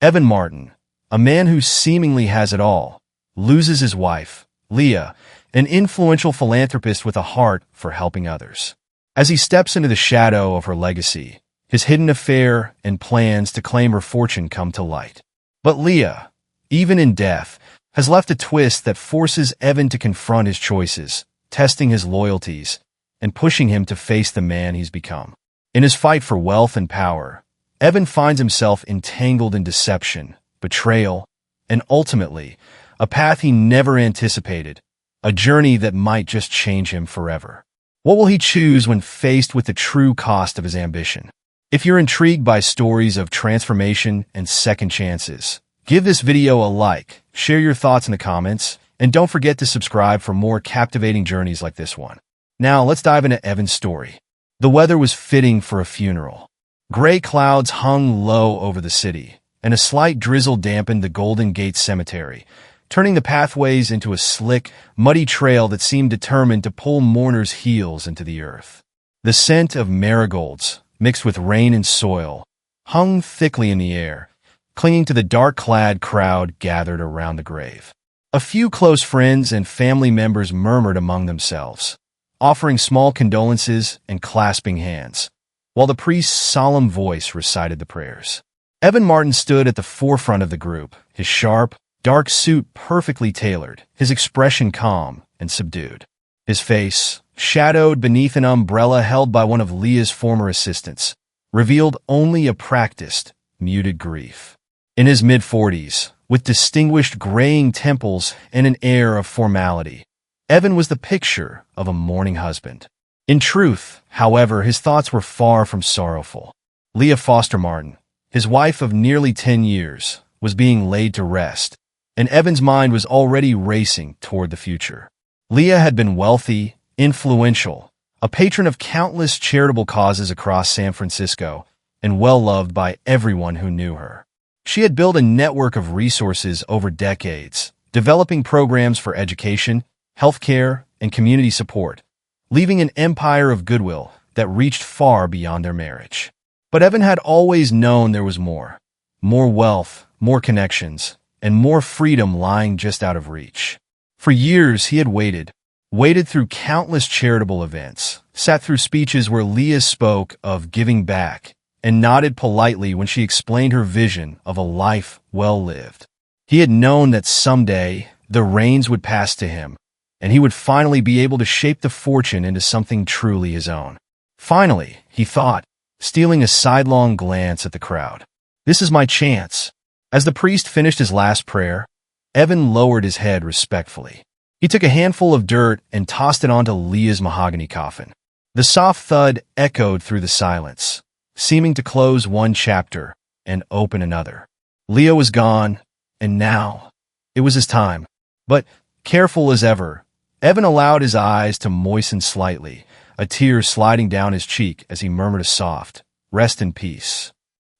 Evan Martin, a man who seemingly has it all, loses his wife, Leah, an influential philanthropist with a heart for helping others. As he steps into the shadow of her legacy, his hidden affair and plans to claim her fortune come to light. But Leah, even in death, has left a twist that forces Evan to confront his choices, testing his loyalties, and pushing him to face the man he's become. In his fight for wealth and power, Evan finds himself entangled in deception, betrayal, and ultimately, a path he never anticipated, a journey that might just change him forever. What will he choose when faced with the true cost of his ambition? If you're intrigued by stories of transformation and second chances, give this video a like, share your thoughts in the comments, and don't forget to subscribe for more captivating journeys like this one. Now, let's dive into Evan's story. The weather was fitting for a funeral. Gray clouds hung low over the city, and a slight drizzle dampened the Golden Gate Cemetery, turning the pathways into a slick, muddy trail that seemed determined to pull mourners' heels into the earth. The scent of marigolds, mixed with rain and soil, hung thickly in the air, clinging to the dark-clad crowd gathered around the grave. A few close friends and family members murmured among themselves, offering small condolences and clasping hands, while the priest's solemn voice recited the prayers. Evan Martin stood at the forefront of the group, his sharp, dark suit perfectly tailored, his expression calm and subdued. His face, shadowed beneath an umbrella held by one of Leah's former assistants, revealed only a practiced, muted grief. In his mid-40s, with distinguished graying temples and an air of formality, Evan was the picture of a mourning husband. In truth, however, his thoughts were far from sorrowful. Leah Foster Martin, his wife of nearly 10 years, was being laid to rest, and Evan's mind was already racing toward the future. Leah had been wealthy, influential, a patron of countless charitable causes across San Francisco, and well-loved by everyone who knew her. She had built a network of resources over decades, developing programs for education, healthcare, and community support, leaving an empire of goodwill that reached far beyond their marriage. But Evan had always known there was more wealth, more connections, and more freedom lying just out of reach. For years, he had waited through countless charitable events, sat through speeches where Leah spoke of giving back, and nodded politely when she explained her vision of a life well lived. He had known that someday the reins would pass to him, and he would finally be able to shape the fortune into something truly his own. Finally, he thought, stealing a sidelong glance at the crowd. This is my chance. As the priest finished his last prayer, Evan lowered his head respectfully. He took a handful of dirt and tossed it onto Leah's mahogany coffin. The soft thud echoed through the silence, seeming to close one chapter and open another. Leah was gone, and now it was his time. But, careful as ever, Evan allowed his eyes to moisten slightly, a tear sliding down his cheek as he murmured a soft, "Rest in peace."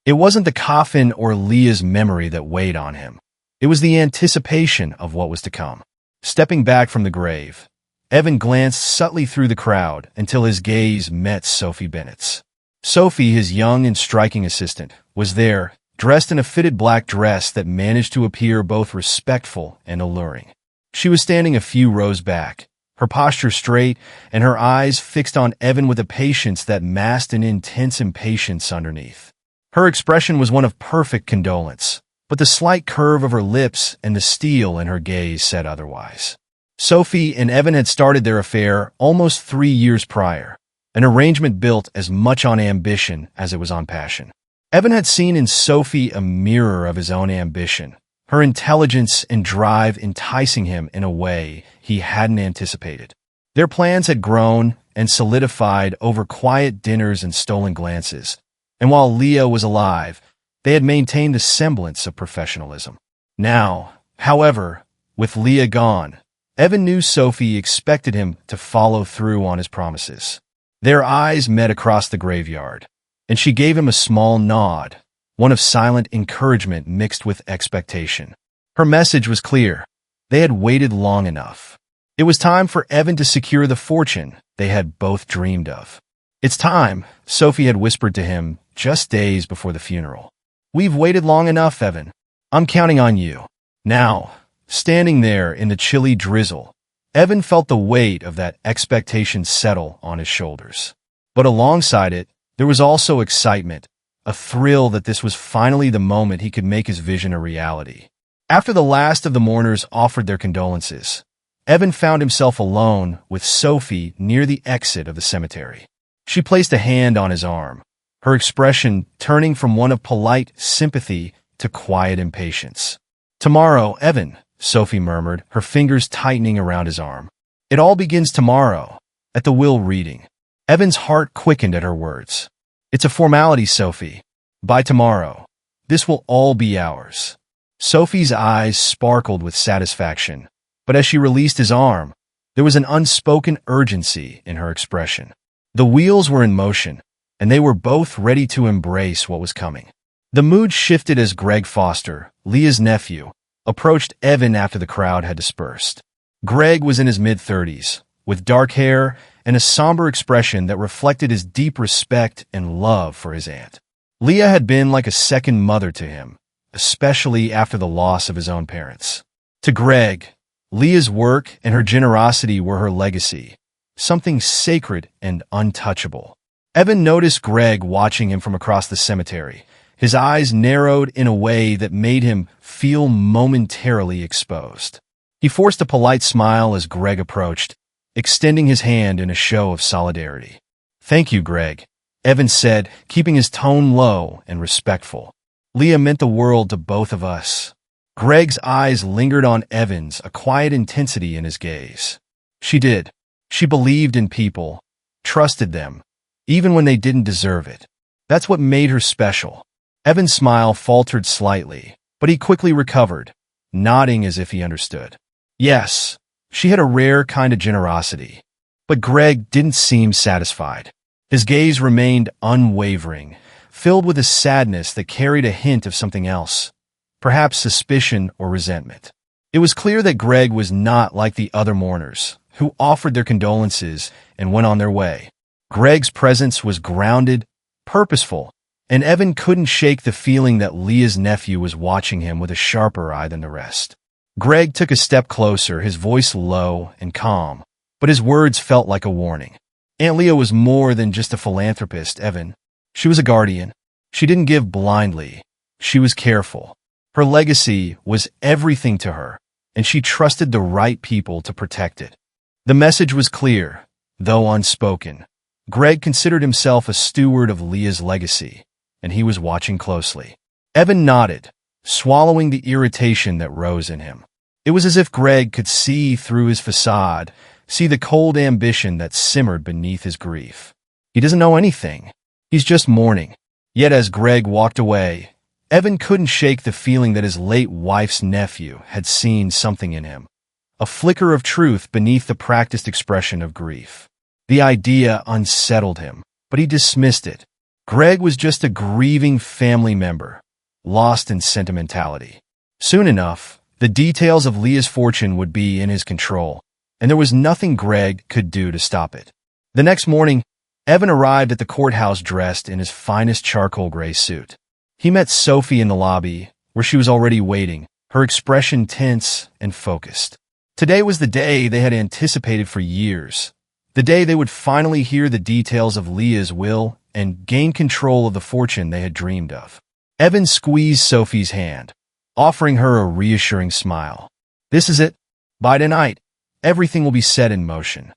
It wasn't the coffin or Leah's memory that weighed on him. It was the anticipation of what was to come. Stepping back from the grave, Evan glanced subtly through the crowd until his gaze met Sophie Bennett's. Sophie, his young and striking assistant, was there, dressed in a fitted black dress that managed to appear both respectful and alluring. She was standing a few rows back, her posture straight and her eyes fixed on Evan with a patience that masked an intense impatience underneath. Her expression was one of perfect condolence, but the slight curve of her lips and the steel in her gaze said otherwise. Sophie and Evan had started their affair almost 3 years prior, an arrangement built as much on ambition as it was on passion. Evan had seen in Sophie a mirror of his own ambition, her intelligence and drive enticing him in a way he hadn't anticipated. Their plans had grown and solidified over quiet dinners and stolen glances, and while Leah was alive, they had maintained a semblance of professionalism. Now, however, with Leah gone, Evan knew Sophie expected him to follow through on his promises. Their eyes met across the graveyard, and she gave him a small nod, one of silent encouragement mixed with expectation. Her message was clear. They had waited long enough. It was time for Evan to secure the fortune they had both dreamed of. "It's time," Sophie had whispered to him just days before the funeral. "We've waited long enough, Evan. I'm counting on you. Now, standing there in the chilly drizzle, Evan felt the weight of that expectation settle on his shoulders. But alongside it, there was also excitement, a thrill that this was finally the moment he could make his vision a reality. After the last of the mourners offered their condolences, Evan found himself alone with Sophie near the exit of the cemetery. She placed a hand on his arm, her expression turning from one of polite sympathy to quiet impatience. "Tomorrow, Evan," Sophie murmured, her fingers tightening around his arm. "It all begins tomorrow, at the will reading." Evan's heart quickened at her words. "It's a formality, Sophie. By tomorrow, this will all be ours." Sophie's eyes sparkled with satisfaction, but as she released his arm, there was an unspoken urgency in her expression. The wheels were in motion, and they were both ready to embrace what was coming. The mood shifted as Greg Foster, Leah's nephew, approached Evan after the crowd had dispersed. Greg was in his mid-30s, with dark hair and a somber expression that reflected his deep respect and love for his aunt. Leah had been like a second mother to him, especially after the loss of his own parents. To Greg, Leah's work and her generosity were her legacy, something sacred and untouchable. Evan noticed Greg watching him from across the cemetery. His eyes narrowed in a way that made him feel momentarily exposed. He forced a polite smile as Greg approached, extending his hand in a show of solidarity. "Thank you, Greg," Evan said, keeping his tone low and respectful. "Leah meant the world to both of us." Greg's eyes lingered on Evan's, a quiet intensity in his gaze. "She did. She believed in people, trusted them, even when they didn't deserve it. That's what made her special." Evan's smile faltered slightly, but he quickly recovered, nodding as if he understood. Yes, she had a rare kind of generosity. But Greg didn't seem satisfied. His gaze remained unwavering, filled with a sadness that carried a hint of something else, perhaps suspicion or resentment. It was clear that Greg was not like the other mourners, who offered their condolences and went on their way. Greg's presence was grounded, purposeful, and Evan couldn't shake the feeling that Leah's nephew was watching him with a sharper eye than the rest. Greg took a step closer, his voice low and calm, but his words felt like a warning. Aunt Leah was more than just a philanthropist, Evan. She was a guardian. She didn't give blindly. She was careful. Her legacy was everything to her, and she trusted the right people to protect it. The message was clear, though unspoken. Greg considered himself a steward of Leah's legacy, and he was watching closely. Evan nodded, swallowing the irritation that rose in him. It was as if Greg could see through his facade, see the cold ambition that simmered beneath his grief. He doesn't know anything. He's just mourning. Yet as Greg walked away, Evan couldn't shake the feeling that his late wife's nephew had seen something in him, a flicker of truth beneath the practiced expression of grief. The idea unsettled him, but he dismissed it. Greg was just a grieving family member, lost in sentimentality. Soon enough, the details of Leah's fortune would be in his control, and there was nothing Greg could do to stop it. The next morning, Evan arrived at the courthouse dressed in his finest charcoal gray suit. He met Sophie in the lobby, where she was already waiting, her expression tense and focused. Today was the day they had anticipated for years, the day they would finally hear the details of Leah's will and gain control of the fortune they had dreamed of. Evan squeezed Sophie's hand, offering her a reassuring smile. "This is it. By tonight, everything will be set in motion."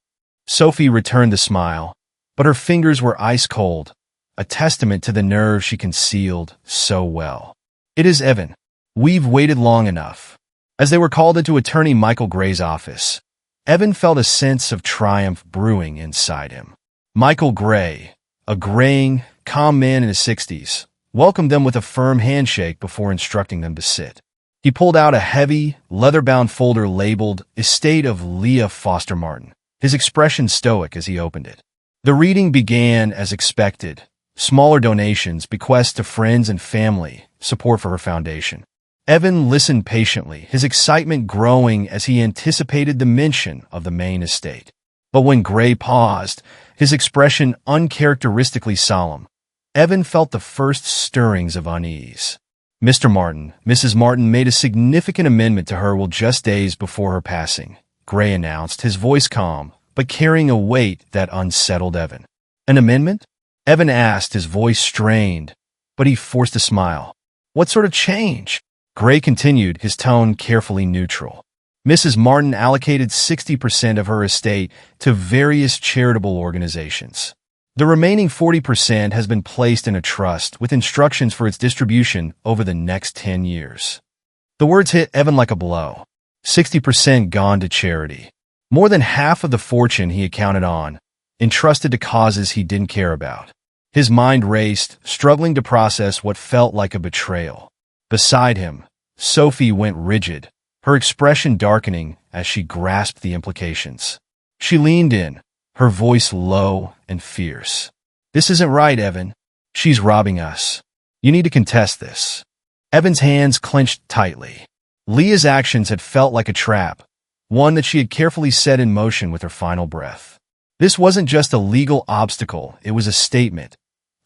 Sophie returned the smile, but her fingers were ice cold, a testament to the nerve she concealed so well. "It is, Evan. We've waited long enough." As they were called into Attorney Michael Gray's office, Evan felt a sense of triumph brewing inside him. Michael Gray, a graying, calm man in his 60s, welcomed them with a firm handshake before instructing them to sit. He pulled out a heavy, leather-bound folder labeled Estate of Leah Foster Martin, his expression stoic as he opened it. The reading began as expected: smaller donations, bequests to friends and family, support for her foundation. Evan listened patiently, his excitement growing as he anticipated the mention of the main estate. But when Gray paused, his expression uncharacteristically solemn, Evan felt the first stirrings of unease. Mr. Martin, Mrs. Martin made a significant amendment to her will just days before her passing, Gray announced, his voice calm, but carrying a weight that unsettled Evan. An amendment? Evan asked, his voice strained, but he forced a smile. What sort of change? Gray continued, his tone carefully neutral. Mrs. Martin allocated 60% of her estate to various charitable organizations. The remaining 40% has been placed in a trust with instructions for its distribution over the next 10 years. The words hit Evan like a blow. 60% gone to charity. More than half of the fortune he had counted on, entrusted to causes he didn't care about. His mind raced, struggling to process what felt like a betrayal. Beside him, Sophie went rigid, her expression darkening as she grasped the implications. She leaned in, her voice low and fierce. This isn't right, Evan. She's robbing us. You need to contest this. Evan's hands clenched tightly. Leah's actions had felt like a trap, one that she had carefully set in motion with her final breath. This wasn't just a legal obstacle, it was a statement,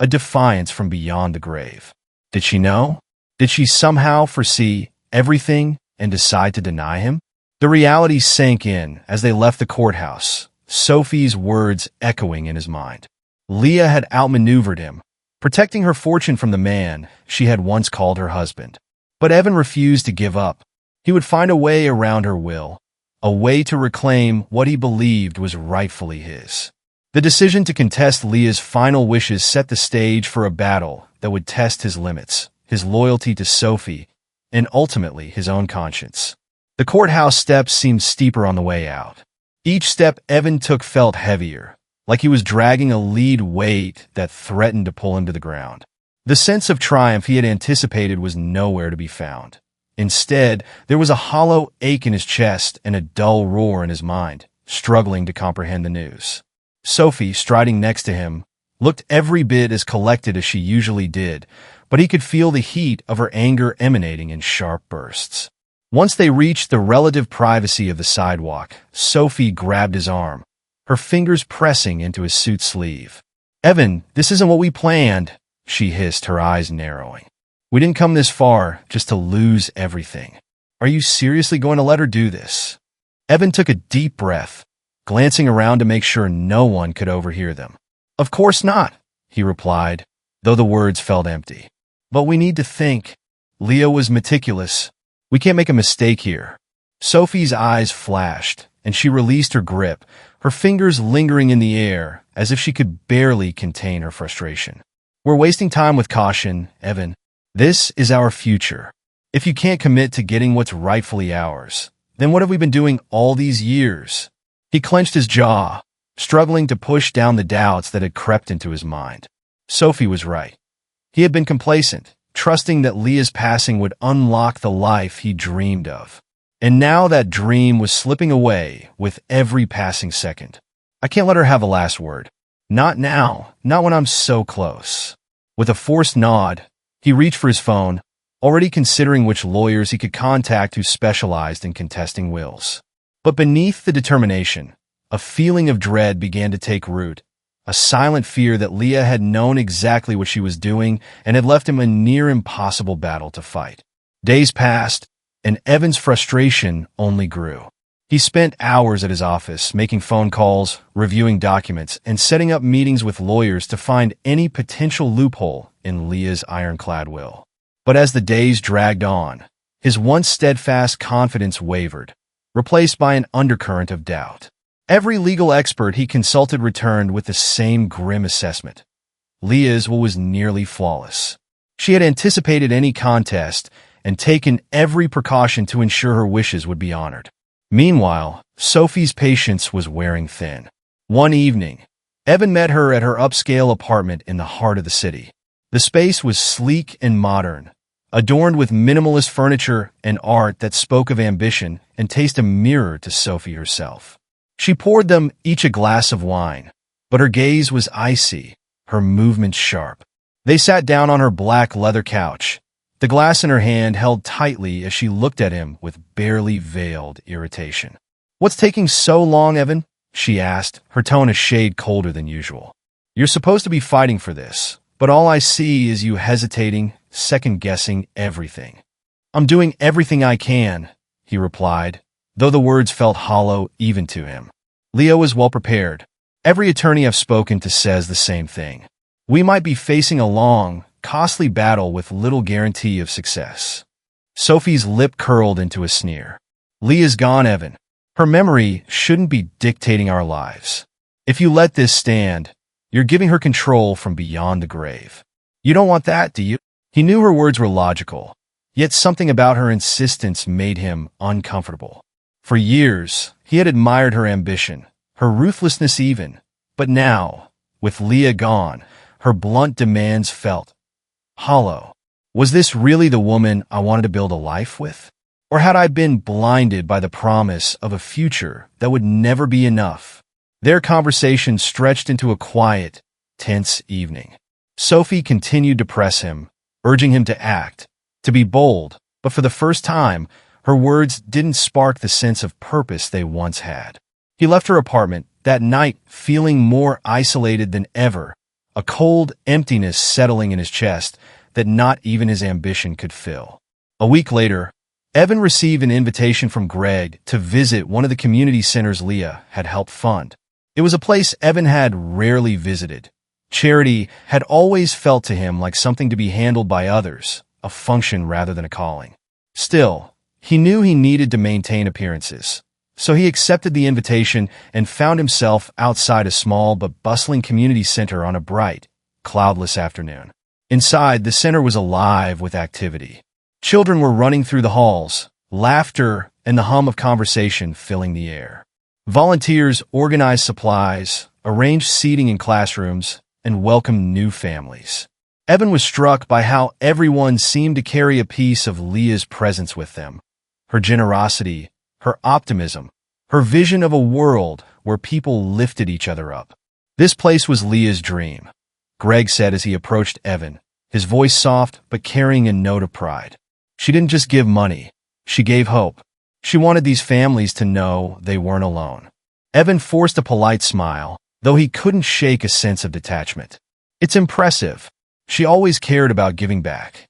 a defiance from beyond the grave. Did she know? Did she somehow foresee everything and decide to deny him? The reality sank in as they left the courthouse, Sophie's words echoing in his mind. Leah had outmaneuvered him, protecting her fortune from the man she had once called her husband. But Evan refused to give up. He would find a way around her will, a way to reclaim what he believed was rightfully his. The decision to contest Leah's final wishes set the stage for a battle that would test his limits, his loyalty to Sophie, and ultimately his own conscience. The courthouse steps seemed steeper on the way out. Each step Evan took felt heavier, like he was dragging a lead weight that threatened to pull him to the ground. The sense of triumph he had anticipated was nowhere to be found. Instead, there was a hollow ache in his chest and a dull roar in his mind, struggling to comprehend the news. Sophie, striding next to him, looked every bit as collected as she usually did, but he could feel the heat of her anger emanating in sharp bursts. Once they reached the relative privacy of the sidewalk, Sophie grabbed his arm, her fingers pressing into his suit sleeve. "Evan, this isn't what we planned," she hissed, her eyes narrowing. "We didn't come this far just to lose everything. Are you seriously going to let her do this?" Evan took a deep breath, glancing around to make sure no one could overhear them. "Of course not," he replied, though the words felt empty. "But we need to think." Leah was meticulous. "We can't make a mistake here." Sophie's eyes flashed, and she released her grip, her fingers lingering in the air as if she could barely contain her frustration. "We're wasting time with caution, Evan. This is our future. If you can't commit to getting what's rightfully ours, then what have we been doing all these years?" He clenched his jaw, struggling to push down the doubts that had crept into his mind. Sophie was right. He had been complacent, trusting that Leah's passing would unlock the life he dreamed of. And now that dream was slipping away with every passing second. "I can't let her have a last word. Not now, not when I'm so close." With a forced nod, he reached for his phone, already considering which lawyers he could contact who specialized in contesting wills. But beneath the determination, a feeling of dread began to take root, a silent fear that Leah had known exactly what she was doing and had left him a near impossible battle to fight. Days passed, and Evan's frustration only grew. He spent hours at his office, making phone calls, reviewing documents, and setting up meetings with lawyers to find any potential loophole in Leah's ironclad will. But as the days dragged on, his once steadfast confidence wavered, replaced by an undercurrent of doubt. Every legal expert he consulted returned with the same grim assessment. Leah's will was nearly flawless. She had anticipated any contest and taken every precaution to ensure her wishes would be honored. Meanwhile, Sophie's patience was wearing thin. One evening, Evan met her at her upscale apartment in the heart of the city. The space was sleek and modern, adorned with minimalist furniture and art that spoke of ambition and taste a mirror to Sophie herself. She poured them each a glass of wine, but her gaze was icy, her movements sharp. They sat down on her black leather couch, the glass in her hand held tightly as she looked at him with barely veiled irritation. "What's taking so long, Evan?" she asked, her tone a shade colder than usual. "You're supposed to be fighting for this, but all I see is you hesitating, second-guessing everything. "I'm doing everything I can," he replied, though the words felt hollow even to him. Leah was well prepared. Every attorney I've spoken to says the same thing. We might be facing a long, costly battle with little guarantee of success. Sophie's lip curled into a sneer. "Leah's gone, Evan. Her memory shouldn't be dictating our lives. If you let this stand, you're giving her control from beyond the grave. You don't want that, do you?" He knew her words were logical, yet something about her insistence made him uncomfortable. For years, he had admired her ambition, her ruthlessness even, but now, with Leah gone, her blunt demands felt hollow. Was this really the woman I wanted to build a life with? Or had I been blinded by the promise of a future that would never be enough? Their conversation stretched into a quiet, tense evening. Sophie continued to press him, urging him to act, to be bold, but for the first time, her words didn't spark the sense of purpose they once had. He left her apartment that night feeling more isolated than ever, a cold emptiness settling in his chest that not even his ambition could fill. A week later, Evan received an invitation from Greg to visit one of the community centers Leah had helped fund. It was a place Evan had rarely visited. Charity had always felt to him like something to be handled by others, a function rather than a calling. Still, he knew he needed to maintain appearances. So he accepted the invitation and found himself outside a small but bustling community center on a bright, cloudless afternoon. Inside, the center was alive with activity. Children were running through the halls, laughter and the hum of conversation filling the air. Volunteers organized supplies, arranged seating in classrooms, and welcomed new families. Evan was struck by how everyone seemed to carry a piece of Leah's presence with them. Her generosity, her optimism, her vision of a world where people lifted each other up. This place was Leah's dream, Greg said as he approached Evan, his voice soft but carrying a note of pride. She didn't just give money, she gave hope. She wanted these families to know they weren't alone. Evan forced a polite smile, though he couldn't shake a sense of detachment. "It's impressive. She always cared about giving back."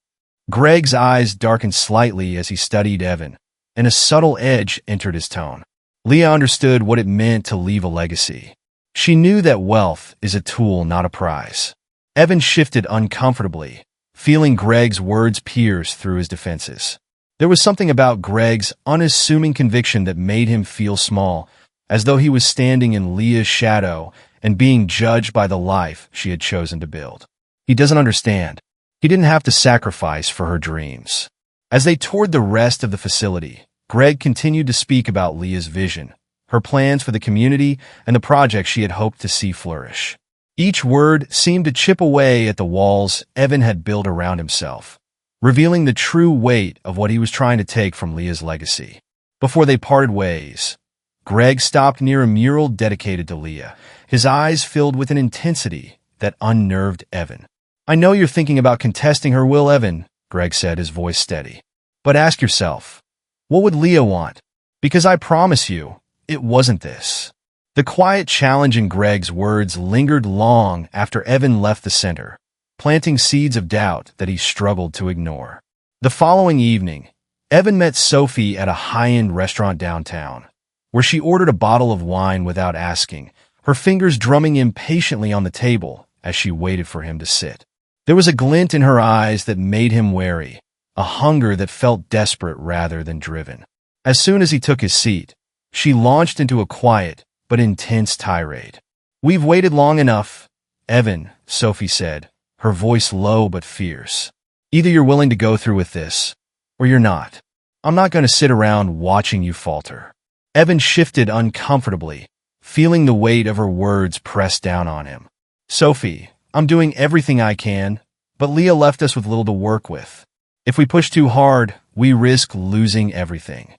Greg's eyes darkened slightly as he studied Evan, and a subtle edge entered his tone. Leah understood what it meant to leave a legacy. She knew that wealth is a tool, not a prize. Evan shifted uncomfortably, feeling Greg's words pierce through his defenses. There was something about Greg's unassuming conviction that made him feel small, as though he was standing in Leah's shadow and being judged by the life she had chosen to build. He doesn't understand. He didn't have to sacrifice for her dreams. As they toured the rest of the facility, Greg continued to speak about Leah's vision, her plans for the community, and the projects she had hoped to see flourish. Each word seemed to chip away at the walls Evan had built around himself, revealing the true weight of what he was trying to take from Leah's legacy. Before they parted ways, Greg stopped near a mural dedicated to Leah, his eyes filled with an intensity that unnerved Evan. "I know you're thinking about contesting her will, Evan," Greg said, his voice steady. "But ask yourself, what would Leah want? Because I promise you, it wasn't this." The quiet challenge in Greg's words lingered long after Evan left the center, planting seeds of doubt that he struggled to ignore. The following evening, Evan met Sophie at a high-end restaurant downtown, where she ordered a bottle of wine without asking, her fingers drumming impatiently on the table as she waited for him to sit. There was a glint in her eyes that made him wary, a hunger that felt desperate rather than driven. As soon as he took his seat, she launched into a quiet but intense tirade. "We've waited long enough, Evan," Sophie said, her voice low but fierce. "Either you're willing to go through with this, or you're not. I'm not going to sit around watching you falter." Evan shifted uncomfortably, feeling the weight of her words press down on him. "Sophie, I'm doing everything I can, but Leah left us with little to work with. If we push too hard, we risk losing everything."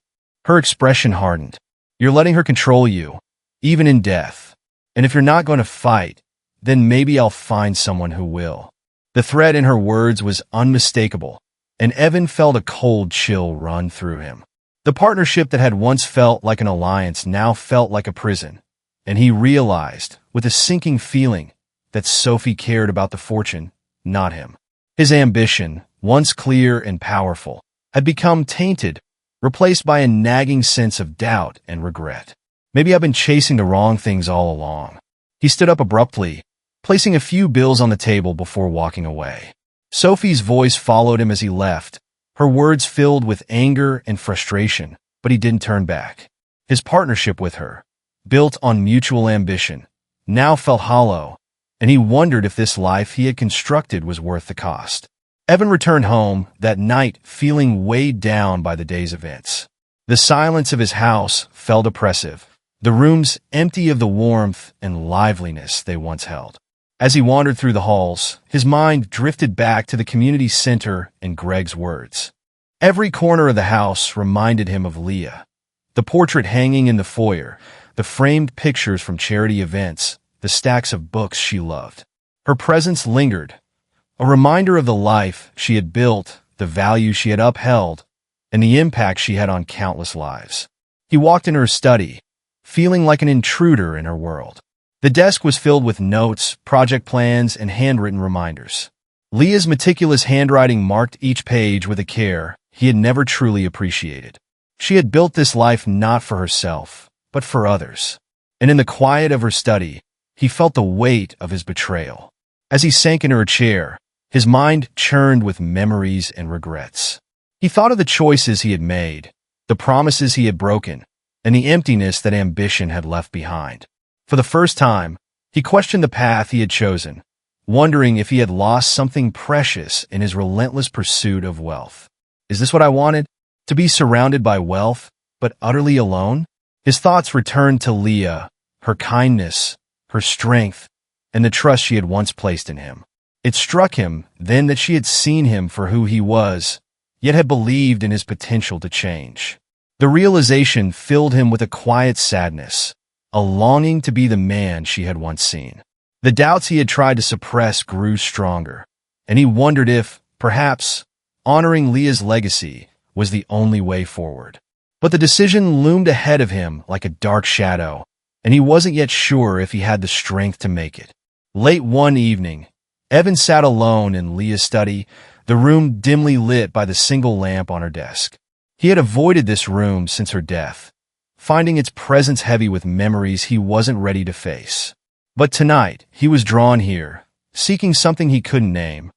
Her expression hardened. "You're letting her control you, even in death. And if you're not going to fight, then maybe I'll find someone who will." The threat in her words was unmistakable, and Evan felt a cold chill run through him. The partnership that had once felt like an alliance now felt like a prison, and he realized, with a sinking feeling, that Sophie cared about the fortune, not him. His ambition, once clear and powerful, had become tainted, replaced by a nagging sense of doubt and regret. Maybe I've been chasing the wrong things all along. He stood up abruptly, placing a few bills on the table before walking away. Sophie's voice followed him as he left, her words filled with anger and frustration, but he didn't turn back. His partnership with her, built on mutual ambition, now felt hollow, and he wondered if this life he had constructed was worth the cost. Evan returned home that night feeling weighed down by the day's events. The silence of his house felt oppressive, the rooms empty of the warmth and liveliness they once held. As he wandered through the halls, his mind drifted back to the community center and Greg's words. Every corner of the house reminded him of Leah. The portrait hanging in the foyer, the framed pictures from charity events, the stacks of books she loved. Her presence lingered, a reminder of the life she had built, the values she had upheld, and the impact she had on countless lives. He walked into her study, feeling like an intruder in her world. The desk was filled with notes, project plans, and handwritten reminders. Leah's meticulous handwriting marked each page with a care he had never truly appreciated. She had built this life not for herself, but for others. And in the quiet of her study, he felt the weight of his betrayal. As he sank into her chair, his mind churned with memories and regrets. He thought of the choices he had made, the promises he had broken, and the emptiness that ambition had left behind. For the first time, he questioned the path he had chosen, wondering if he had lost something precious in his relentless pursuit of wealth. Is this what I wanted? To be surrounded by wealth, but utterly alone? His thoughts returned to Leah, her kindness, her strength, and the trust she had once placed in him. It struck him then that she had seen him for who he was, yet had believed in his potential to change. The realization filled him with a quiet sadness, a longing to be the man she had once seen. The doubts he had tried to suppress grew stronger, and he wondered if, perhaps, honoring Leah's legacy was the only way forward. But the decision loomed ahead of him like a dark shadow, and he wasn't yet sure if he had the strength to make it. Late one evening, Evan sat alone in Leah's study, the room dimly lit by the single lamp on her desk. He had avoided this room since her death, finding its presence heavy with memories he wasn't ready to face. But tonight, he was drawn here, seeking something he couldn't name.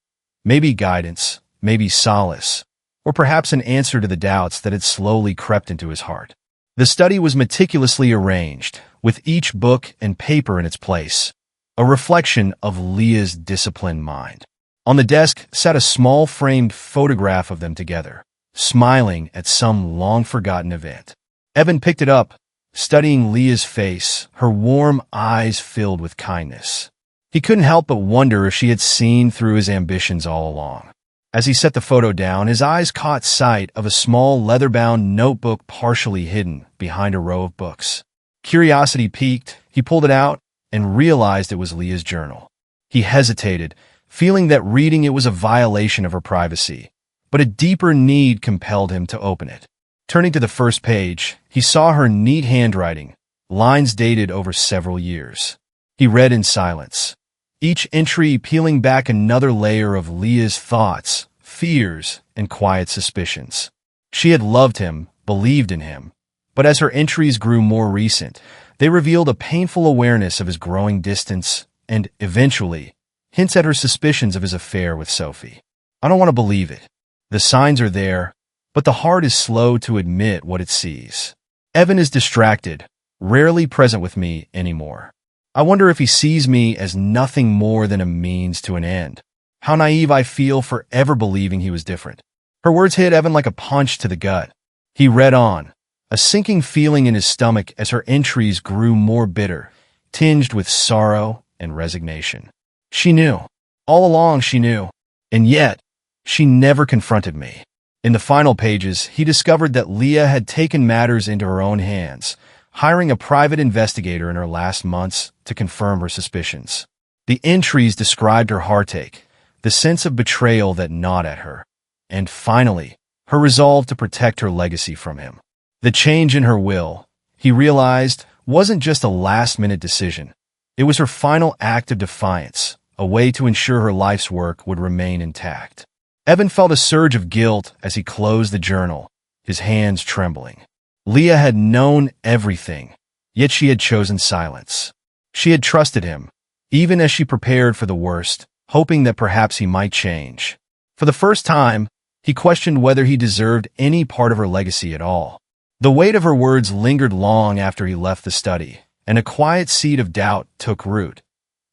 Maybe guidance, maybe solace, or perhaps an answer to the doubts that had slowly crept into his heart. The study was meticulously arranged, with each book and paper in its place, a reflection of Leah's disciplined mind. On the desk sat a small framed photograph of them together, smiling at some long-forgotten event. Evan picked it up, studying Leah's face, her warm eyes filled with kindness. He couldn't help but wonder if she had seen through his ambitions all along. As he set the photo down, his eyes caught sight of a small leather-bound notebook partially hidden behind a row of books. Curiosity piqued, he pulled it out and realized it was Leah's journal. He hesitated, feeling that reading it was a violation of her privacy, but a deeper need compelled him to open it. Turning to the first page, he saw her neat handwriting, lines dated over several years. He read in silence, each entry peeling back another layer of Leah's thoughts, fears, and quiet suspicions. She had loved him, believed in him, but as her entries grew more recent, they revealed a painful awareness of his growing distance and, eventually, hints at her suspicions of his affair with Sophie. I don't want to believe it. The signs are there, but the heart is slow to admit what it sees. Evan is distracted, rarely present with me anymore. I wonder if he sees me as nothing more than a means to an end. How naive I feel for ever believing he was different. Her words hit Evan like a punch to the gut. He read on, a sinking feeling in his stomach as her entries grew more bitter, tinged with sorrow and resignation. She knew. All along she knew. And yet, she never confronted me. In the final pages, he discovered that Leah had taken matters into her own hands, hiring a private investigator in her last months to confirm her suspicions. The entries described her heartache, the sense of betrayal that gnawed at her, and finally, her resolve to protect her legacy from him. The change in her will, he realized, wasn't just a last-minute decision. It was her final act of defiance, a way to ensure her life's work would remain intact. Evan felt a surge of guilt as he closed the journal, his hands trembling. Leah had known everything, yet she had chosen silence. She had trusted him, even as she prepared for the worst, hoping that perhaps he might change. For the first time, he questioned whether he deserved any part of her legacy at all. The weight of her words lingered long after he left the study, and a quiet seed of doubt took root,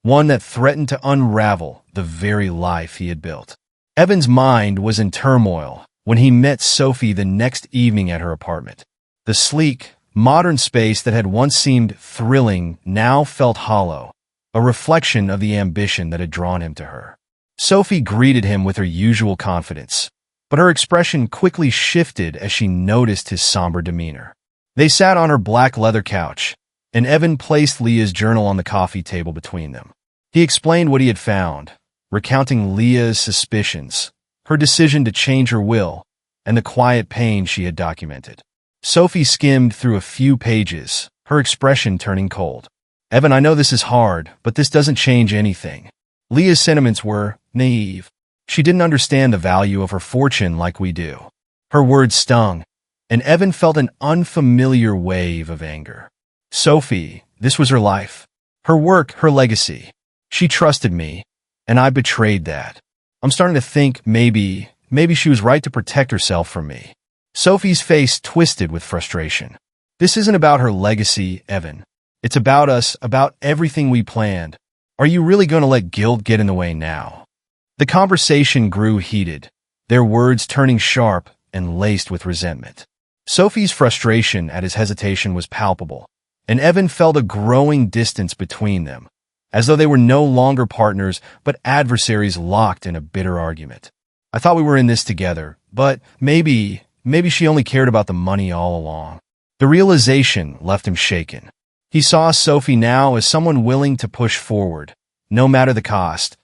one that threatened to unravel the very life he had built. Evan's mind was in turmoil when he met Sophie the next evening at her apartment. The sleek, modern space that had once seemed thrilling now felt hollow, a reflection of the ambition that had drawn him to her. Sophie greeted him with her usual confidence, but her expression quickly shifted as she noticed his somber demeanor. They sat on her black leather couch, and Evan placed Leah's journal on the coffee table between them. He explained what he had found, recounting Leah's suspicions, her decision to change her will, and the quiet pain she had documented. Sophie skimmed through a few pages, her expression turning cold. "Evan, I know this is hard, but this doesn't change anything." Leah's sentiments were naive. She didn't understand the value of her fortune like we do. Her words stung, and Evan felt an unfamiliar wave of anger. "Sophie, this was her life, her work, her legacy. She trusted me, and I betrayed that. I'm starting to think maybe she was right to protect herself from me." Sophie's face twisted with frustration. "This isn't about her legacy, Evan. It's about us, about everything we planned. Are you really going to let guilt get in the way now?" The conversation grew heated, their words turning sharp and laced with resentment. Sophie's frustration at his hesitation was palpable, and Evan felt a growing distance between them, as though they were no longer partners but adversaries locked in a bitter argument. "I thought we were in this together, but maybe she only cared about the money all along." The realization left him shaken. He saw Sophie now as someone willing to push forward, no matter the cost,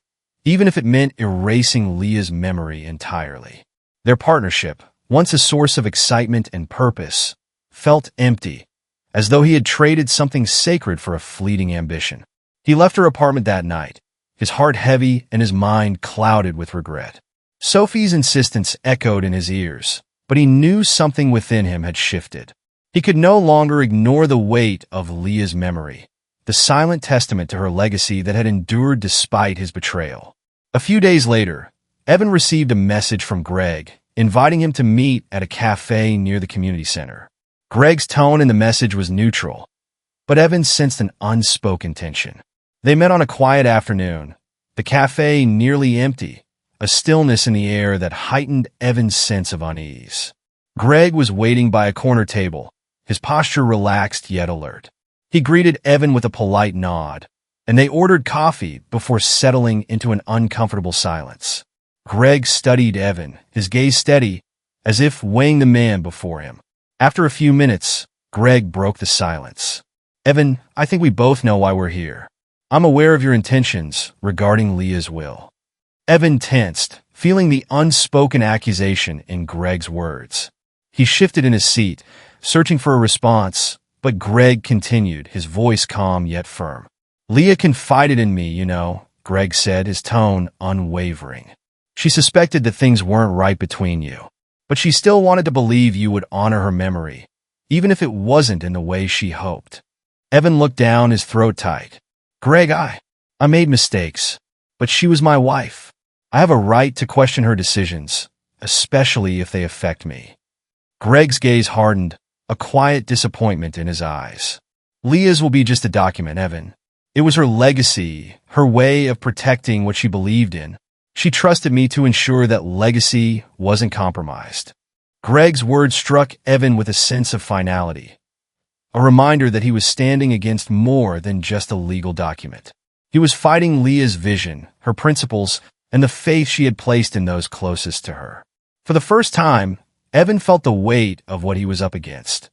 even if it meant erasing Leah's memory entirely. Their partnership, once a source of excitement and purpose, felt empty, as though he had traded something sacred for a fleeting ambition. He left her apartment that night, his heart heavy and his mind clouded with regret. Sophie's insistence echoed in his ears, but he knew something within him had shifted. He could no longer ignore the weight of Leah's memory, the silent testament to her legacy that had endured despite his betrayal. A few days later, Evan received a message from Greg, inviting him to meet at a cafe near the community center. Greg's tone in the message was neutral, but Evan sensed an unspoken tension. They met on a quiet afternoon, the cafe nearly empty, a stillness in the air that heightened Evan's sense of unease. Greg was waiting by a corner table, his posture relaxed yet alert. He greeted Evan with a polite nod, and they ordered coffee before settling into an uncomfortable silence. Greg studied Evan, his gaze steady, as if weighing the man before him. After a few minutes, Greg broke the silence. "Evan, I think we both know why we're here. I'm aware of your intentions regarding Leah's will." Evan tensed, feeling the unspoken accusation in Greg's words. He shifted in his seat, searching for a response, but Greg continued, his voice calm yet firm. "Leah confided in me, you know," Greg said, his tone unwavering. "She suspected that things weren't right between you, but she still wanted to believe you would honor her memory, even if it wasn't in the way she hoped." Evan looked down, his throat tight. "Greg, I made mistakes, but she was my wife. I have a right to question her decisions, especially if they affect me." Greg's gaze hardened, a quiet disappointment in his eyes. "Leah's will be just a document, Evan. It was her legacy, her way of protecting what she believed in. She trusted me to ensure that legacy wasn't compromised." Greg's words struck Evan with a sense of finality, a reminder that he was standing against more than just a legal document. He was fighting Leah's vision, her principles, and the faith she had placed in those closest to her. For the first time, Evan felt the weight of what he was up against.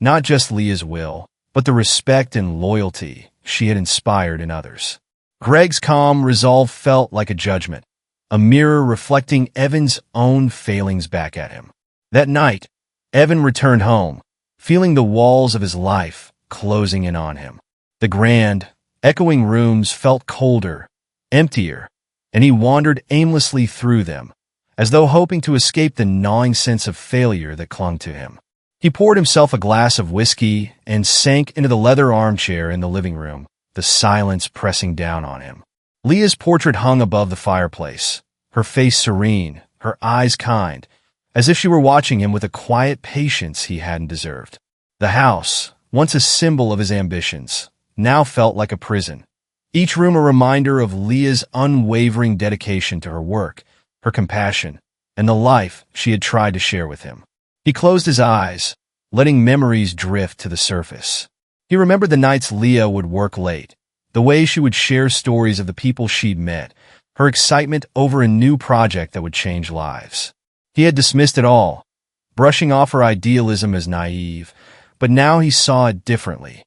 Not just Leah's will, but the respect and loyalty she had inspired in others. Greg's calm resolve felt like a judgment, a mirror reflecting Evan's own failings back at him. That night, Evan returned home, feeling the walls of his life closing in on him. The grand, echoing rooms felt colder, emptier, and he wandered aimlessly through them, as though hoping to escape the gnawing sense of failure that clung to him. He poured himself a glass of whiskey and sank into the leather armchair in the living room, the silence pressing down on him. Leah's portrait hung above the fireplace, her face serene, her eyes kind, as if she were watching him with a quiet patience he hadn't deserved. The house, once a symbol of his ambitions, now felt like a prison. Each room a reminder of Leah's unwavering dedication to her work, her compassion, and the life she had tried to share with him. He closed his eyes, letting memories drift to the surface. He remembered the nights Leah would work late, the way she would share stories of the people she'd met, her excitement over a new project that would change lives. He had dismissed it all, brushing off her idealism as naive, but now he saw it differently,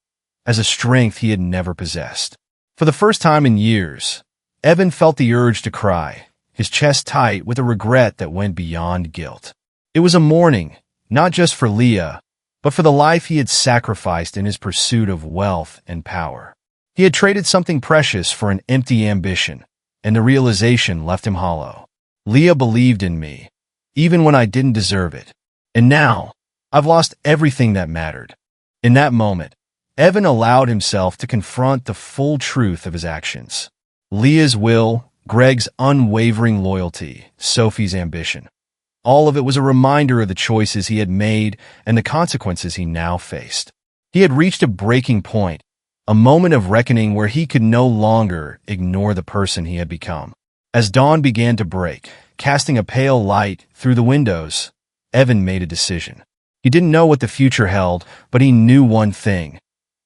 as a strength he had never possessed. For the first time in years, Evan felt the urge to cry, his chest tight with a regret that went beyond guilt. It was a mourning, not just for Leah, but for the life he had sacrificed in his pursuit of wealth and power. He had traded something precious for an empty ambition, and the realization left him hollow. Leah believed in me, even when I didn't deserve it. And now, I've lost everything that mattered. In that moment, Evan allowed himself to confront the full truth of his actions. Leah's will, Greg's unwavering loyalty, Sophie's ambition. All of it was a reminder of the choices he had made and the consequences he now faced. He had reached a breaking point, a moment of reckoning where he could no longer ignore the person he had become. As dawn began to break, casting a pale light through the windows, Evan made a decision. He didn't know what the future held, but he knew one thing.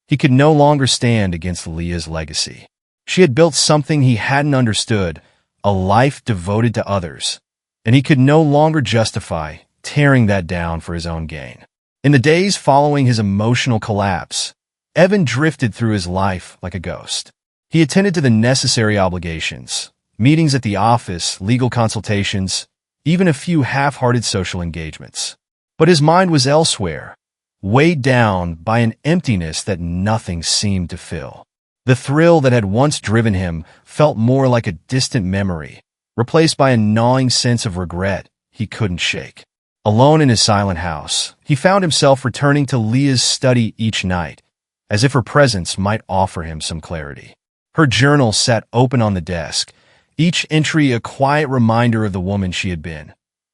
He could no longer stand against Leah's legacy. She had built something he hadn't understood, a life devoted to others, and he could no longer justify tearing that down for his own gain. In the days following his emotional collapse, Evan drifted through his life like a ghost. He attended to the necessary obligations, meetings at the office, legal consultations, even a few half-hearted social engagements. But his mind was elsewhere, weighed down by an emptiness that nothing seemed to fill. The thrill that had once driven him felt more like a distant memory, replaced by a gnawing sense of regret he couldn't shake. Alone in his silent house, he found himself returning to Leah's study each night, as if her presence might offer him some clarity. Her journal sat open on the desk, each entry a quiet reminder of the woman she had been.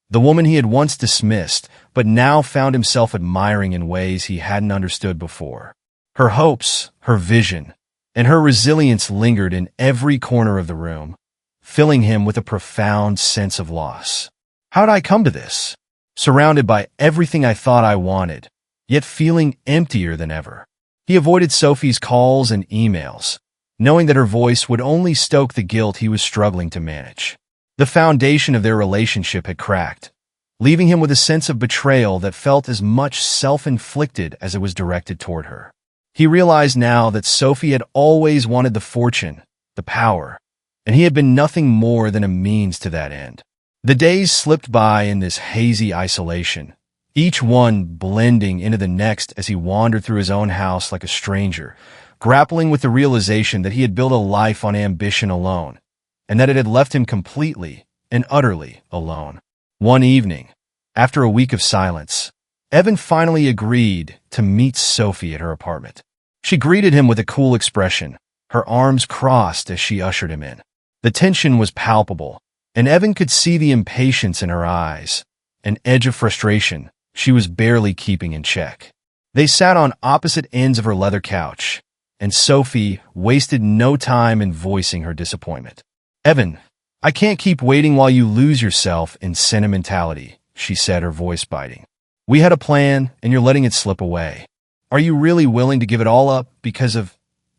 The woman he had once dismissed, but now found himself admiring in ways he hadn't understood before. Her hopes, her vision, and her resilience lingered in every corner of the room, filling him with a profound sense of loss. How did I come to this? Surrounded by everything I thought I wanted, yet feeling emptier than ever. He avoided Sophie's calls and emails, knowing that her voice would only stoke the guilt he was struggling to manage. The foundation of their relationship had cracked, leaving him with a sense of betrayal that felt as much self-inflicted as it was directed toward her. He realized now that Sophie had always wanted the fortune, the power, and he had been nothing more than a means to that end. The days slipped by in this hazy isolation, each one blending into the next as he wandered through his own house like a stranger, grappling with the realization that he had built a life on ambition alone, and that it had left him completely and utterly alone. One evening, after a week of silence, Evan finally agreed to meet Sophie at her apartment. She greeted him with a cool expression, her arms crossed as she ushered him in. The tension was palpable, and Evan could see the impatience in her eyes, an edge of frustration she was barely keeping in check. They sat on opposite ends of her leather couch, and Sophie wasted no time in voicing her disappointment. "Evan, I can't keep waiting while you lose yourself in sentimentality," she said, her voice biting. "We had a plan, and you're letting it slip away. Are you really willing to give it all up because of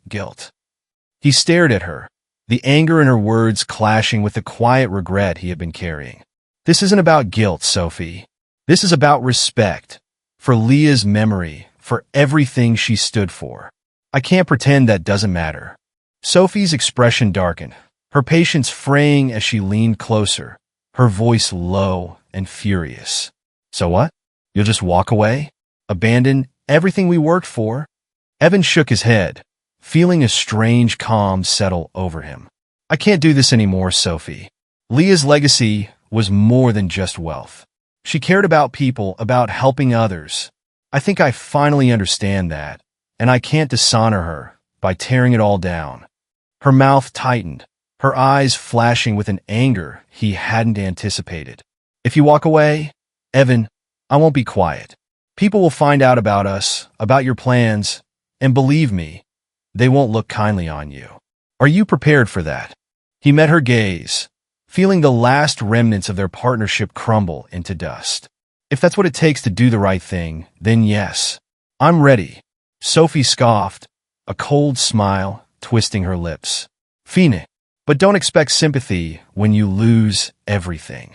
guilt?" He stared at her, the anger in her words clashing with the quiet regret he had been carrying. "This isn't about guilt, Sophie. This is about respect, for Leah's memory, for everything she stood for. I can't pretend that doesn't matter." Sophie's expression darkened, her patience fraying as she leaned closer, her voice low and furious. "So what? You'll just walk away? Abandon everything we worked for?" Evan shook his head, feeling a strange calm settle over him. "I can't do this anymore, Sophie. Leah's legacy, was more than just wealth. She cared about people, about helping others. I think I finally understand that, and I can't dishonor her by tearing it all down. Her mouth tightened, her eyes flashing with an anger he hadn't anticipated. If you walk away, Evan, I won't be quiet. People will find out about us, about your plans, and believe me, they won't look kindly on you. Are you prepared for that? He met her gaze, feeling the last remnants of their partnership crumble into dust. If that's what it takes to do the right thing, then yes, I'm ready. Sophie scoffed, a cold smile twisting her lips. Fine, but don't expect sympathy when you lose everything.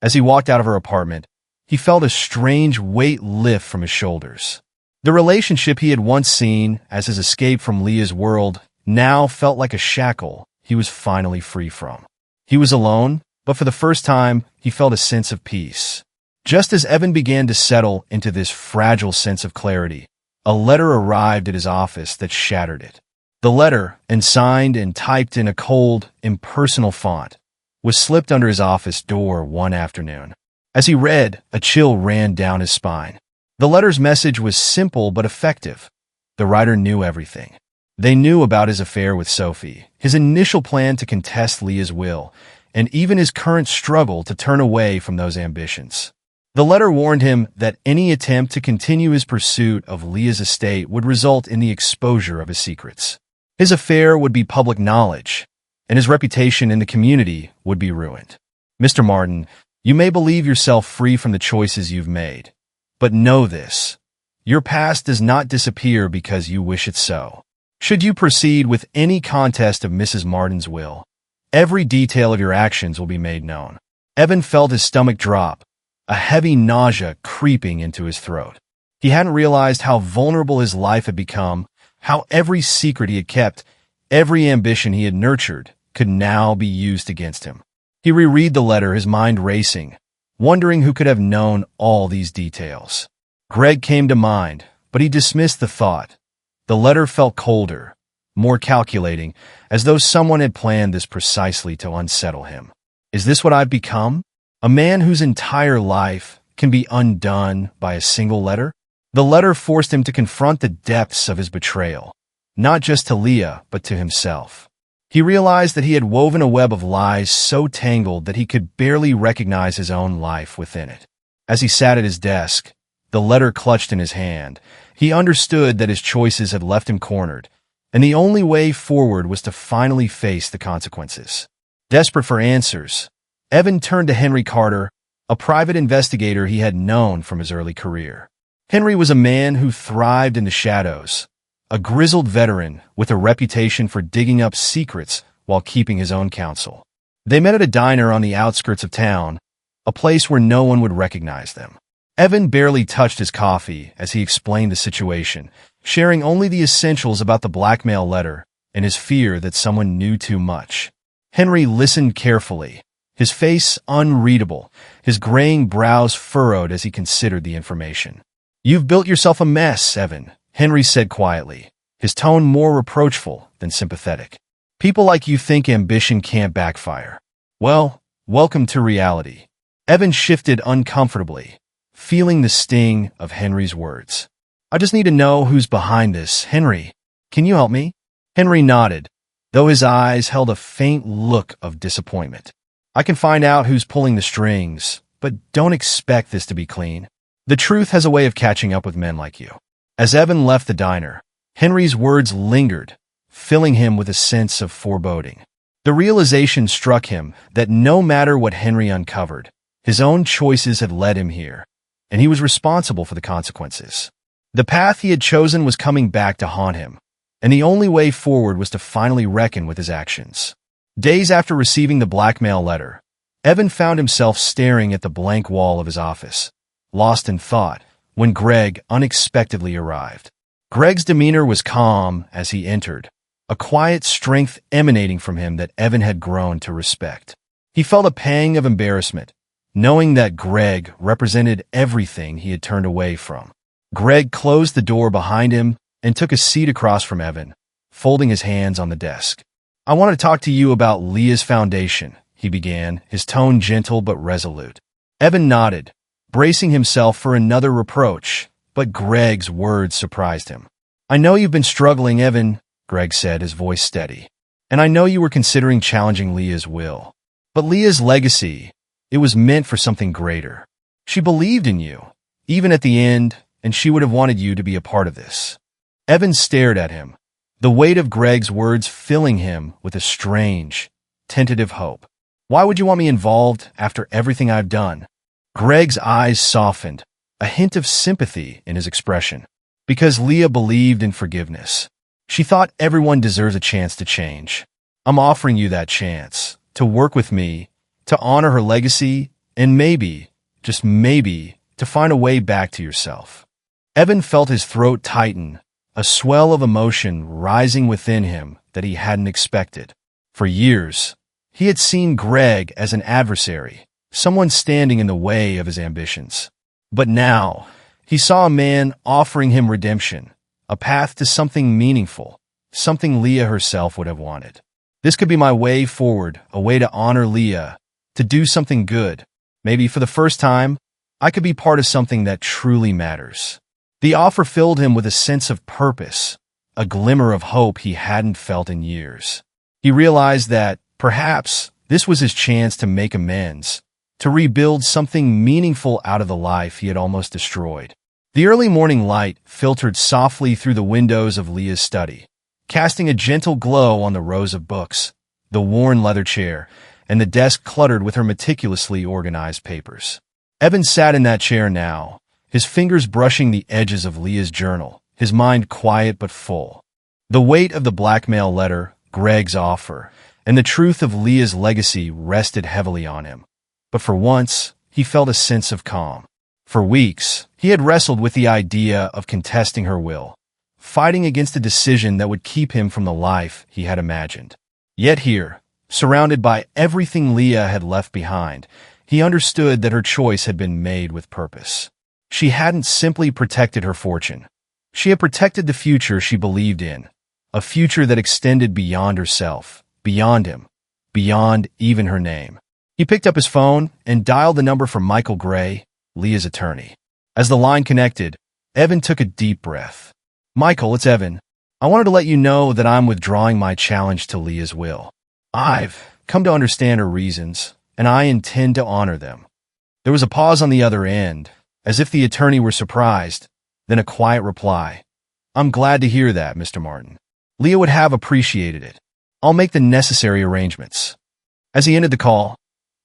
As he walked out of her apartment, he felt a strange weight lift from his shoulders. The relationship he had once seen as his escape from Leah's world now felt like a shackle he was finally free from. He was alone, but for the first time, he felt a sense of peace. Just as Evan began to settle into this fragile sense of clarity, a letter arrived at his office that shattered it. The letter, signed and typed in a cold, impersonal font, was slipped under his office door one afternoon. As he read, a chill ran down his spine. The letter's message was simple but effective. The writer knew everything. They knew about his affair with Sophie, his initial plan to contest Leah's will, and even his current struggle to turn away from those ambitions. The letter warned him that any attempt to continue his pursuit of Leah's estate would result in the exposure of his secrets. His affair would be public knowledge, and his reputation in the community would be ruined. Mr. Martin, you may believe yourself free from the choices you've made, but know this. Your past does not disappear because you wish it so. Should you proceed with any contest of Mrs. Martin's will, every detail of your actions will be made known. Evan felt his stomach drop, a heavy nausea creeping into his throat. He hadn't realized how vulnerable his life had become, how every secret he had kept, every ambition he had nurtured, could now be used against him. He reread the letter, his mind racing, wondering who could have known all these details. Greg came to mind, but he dismissed the thought. The letter felt colder, more calculating, as though someone had planned this precisely to unsettle him. Is this what I've become? A man whose entire life can be undone by a single letter? The letter forced him to confront the depths of his betrayal, not just to Leah, but to himself. He realized that he had woven a web of lies so tangled that he could barely recognize his own life within it. As he sat at his desk, the letter clutched in his hand, he understood that his choices had left him cornered, and the only way forward was to finally face the consequences. Desperate for answers, Evan turned to Henry Carter, a private investigator he had known from his early career. Henry was a man who thrived in the shadows, a grizzled veteran with a reputation for digging up secrets while keeping his own counsel. They met at a diner on the outskirts of town, a place where no one would recognize them. Evan barely touched his coffee as he explained the situation, sharing only the essentials about the blackmail letter and his fear that someone knew too much. Henry listened carefully, his face unreadable, his graying brows furrowed as he considered the information. You've built yourself a mess, Evan, Henry said quietly, his tone more reproachful than sympathetic. People like you think ambition can't backfire. Well, welcome to reality. Evan shifted uncomfortably, feeling the sting of Henry's words. I just need to know who's behind this. Henry, can you help me? Henry nodded, though his eyes held a faint look of disappointment. I can find out who's pulling the strings, but don't expect this to be clean. The truth has a way of catching up with men like you. As Evan left the diner, Henry's words lingered, filling him with a sense of foreboding. The realization struck him that no matter what Henry uncovered, his own choices had led him here, and he was responsible for the consequences. The path he had chosen was coming back to haunt him, and the only way forward was to finally reckon with his actions. Days after receiving the blackmail letter, Evan found himself staring at the blank wall of his office, lost in thought, when Greg unexpectedly arrived. Greg's demeanor was calm as he entered, a quiet strength emanating from him that Evan had grown to respect. He felt a pang of embarrassment, knowing that Greg represented everything he had turned away from. Greg closed the door behind him and took a seat across from Evan, folding his hands on the desk. I want to talk to you about Leah's foundation, he began, his tone gentle but resolute. Evan nodded, bracing himself for another reproach, but Greg's words surprised him. I know you've been struggling, Evan, Greg said, his voice steady. And I know you were considering challenging Leah's will. But Leah's legacy, it was meant for something greater. She believed in you, even at the end, and she would have wanted you to be a part of this. Evan stared at him, the weight of Greg's words filling him with a strange, tentative hope. Why would you want me involved after everything I've done? Greg's eyes softened, a hint of sympathy in his expression. Because Leah believed in forgiveness. She thought everyone deserves a chance to change. I'm offering you that chance, to work with me, to honor her legacy, and maybe, just maybe, to find a way back to yourself. Evan felt his throat tighten, a swell of emotion rising within him that he hadn't expected. For years, he had seen Greg as an adversary, someone standing in the way of his ambitions. But now, he saw a man offering him redemption, a path to something meaningful, something Leah herself would have wanted. This could be my way forward, a way to honor Leah, to do something good. Maybe for the first time, I could be part of something that truly matters. The offer filled him with a sense of purpose, a glimmer of hope he hadn't felt in years. He realized that, perhaps, this was his chance to make amends, to rebuild something meaningful out of the life he had almost destroyed. The early morning light filtered softly through the windows of Leah's study, casting a gentle glow on the rows of books, the worn leather chair, and the desk cluttered with her meticulously organized papers. Evan sat in that chair now, his fingers brushing the edges of Leah's journal, his mind quiet but full. The weight of the blackmail letter, Greg's offer, and the truth of Leah's legacy rested heavily on him. But for once, he felt a sense of calm. For weeks, he had wrestled with the idea of contesting her will, fighting against a decision that would keep him from the life he had imagined. Yet here, surrounded by everything Leah had left behind, he understood that her choice had been made with purpose. She hadn't simply protected her fortune. She had protected the future she believed in, a future that extended beyond herself, beyond him, beyond even her name. He picked up his phone and dialed the number for Michael Gray, Leah's attorney. As the line connected, Evan took a deep breath. Michael, it's Evan. I wanted to let you know that I'm withdrawing my challenge to Leah's will. I've come to understand her reasons, and I intend to honor them. There was a pause on the other end, as if the attorney were surprised, then a quiet reply. I'm glad to hear that, Mr. Martin. Leah would have appreciated it. I'll make the necessary arrangements. As he ended the call,